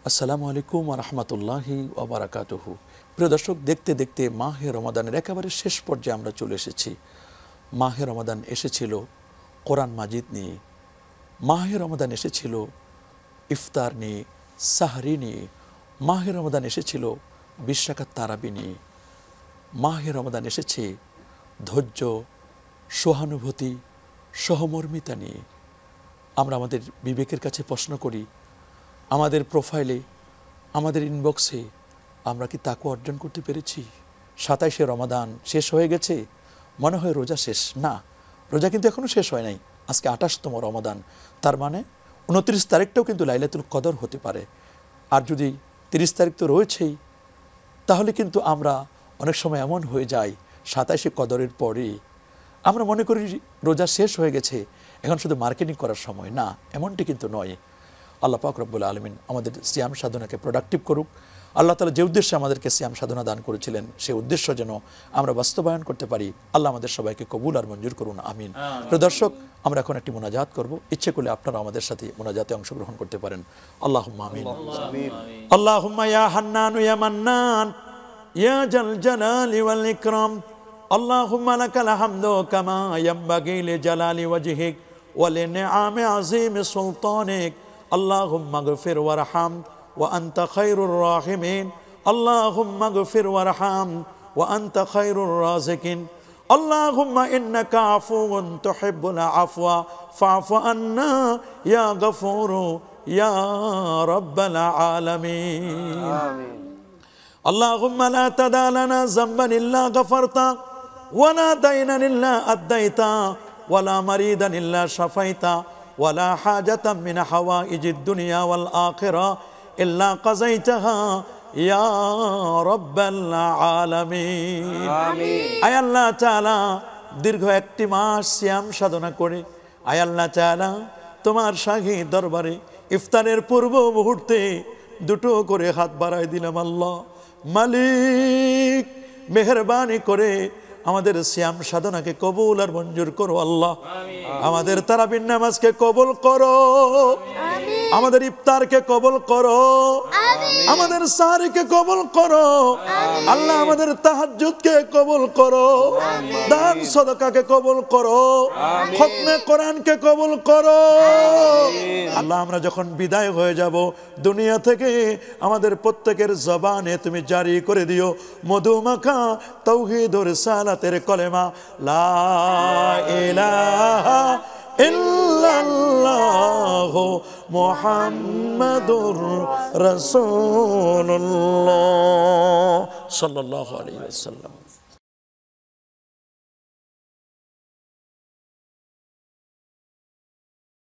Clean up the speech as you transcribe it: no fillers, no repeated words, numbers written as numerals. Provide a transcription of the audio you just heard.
আসসালামু আলাইকুম ওয়া রাহমাতুল্লাহি ওয়া বারাকাতুহু। প্রিয় দর্শক, দেখতে দেখতে মাহে রমাদানের একেবারে শেষ পর্যায়ে আমরা চলে এসেছি। মাহে রমাদান এসেছিল কোরআন মাজিদ নিয়ে, মাহে রমাদান এসেছিল ইফতার নিয়ে, সাহরি নিয়ে, মাহে রমাদান এসেছিল 20 রাকাত তারাবি নিয়ে, মাহে রমাদান এসেছে ধৈর্য, সহানুভূতি, সহমর্মিতা নিয়ে। আমরা আমাদের বিবেকের কাছে প্রশ্ন করি, আমাদের প্রোফাইলে, আমাদের ইনবক্সে আমরা কি তাকওয়া অর্জন করতে পেরেছি? 27শে রমাদান শেষ হয়ে গেছে, মনে হয় রোজা শেষ। না, রোজা কিন্তু এখনও শেষ হয় নাই। আজকে 28তম রমাদান, তার মানে 29 তারিখটাও কিন্তু লাইলাতুল কদর হতে পারে। আর যদি 30 তারিখ তো রয়েছেই, তাহলে কিন্তু আমরা অনেক সময় এমন হয়ে যাই 27শে কদরের পরে আমরা মনে করি রোজা শেষ হয়ে গেছে, এখন শুধু মার্কেটিং করার সময়। না, এমনটি কিন্তু নয়। আল্লাহ পাক রব্বুল আলামিন আমাদের সিয়াম সাধনাকে প্রোডাক্টিভ করুক। আল্লাহ তাআলা যে উদ্দেশ্যে আমাদেরকে সিয়াম সাধনা দান করেছিলেন, সেই উদ্দেশ্য যেন আমরা বাস্তবায়ন করতে পারি। আল্লাহ আমাদের সবাইকে কবুল আর মঞ্জুর করুন, আমিন। প্রিয় দর্শক, আমরা এখন একটি মোনাজাত করব। ইচ্ছে করলে আপনারা আমাদের সাথে মোনাজাতে অংশগ্রহণ করতে পারেন। আল্লাহুম্মা আমিন। আল্লাহুম্মা ইয়া হান্নান ইয়া মান্নান ইয়া জাল জালালি ওয়াল ইকরাম, আল্লাহুম্মা লাকাল হামদু কামা ইয়ানবাগি লিজালালি ওয়াজহিক ওয়া লিনিআমি আযীমি সুলতানিক। اللهم اغفر وارحم وأنت خير الراحمين. اللهم اغفر وارحم وأنت خير الرازقين. اللهم إنك عفو تحب العفو فاعف عنا يا غفور يا رب العالمين. اللهم لا تدع لنا ذنبا إلا غفرته ولا دينا إلا أديته ولا مريضا إلا شفيته ولا حاجة من حوائج الدنيا والآخرة إلا قضيتها يا رب العالمين. আয় আল্লাহ তাআলা, দীর্ঘ একটি মাস সিয়াম সাধনা করে আয় আল্লাহ তাআলা তোমার শাহী দরবারে ইফতারের পূর্ব মুহূর্তে দুটো করে হাত বাড়াই দিলাম। আল্লাহ মালিক, মেহেরবানি করে আমাদের সিয়াম সাধনাকে কবুল আর মঞ্জুর করো। আল্লাহ আমাদের তারাবির নামাজকে কবুল করো, আমাদের ইফতারকে কবুল করো, আমাদের সাহরিকে কবুল করো। আল্লাহ আমাদের তাহাজ্জুদকে কবুল করো, দান সদকাকে কবুল করো, খতমে কোরআনকে কবুল করো। আল্লাহ আমরা যখন বিদায় হয়ে যাব দুনিয়া থেকে, আমাদের প্রত্যেকের জবানে তুমি জারি করে দিও মধুমাখা তাওহীদ ও রিসালাতের কলেমা, লা ইলাহা ইল্লাল্লাহু মুহাম্মাদুর রাসূলুল্লাহ সাল্লাল্লাহু আলাইহি ওয়াসাল্লাম।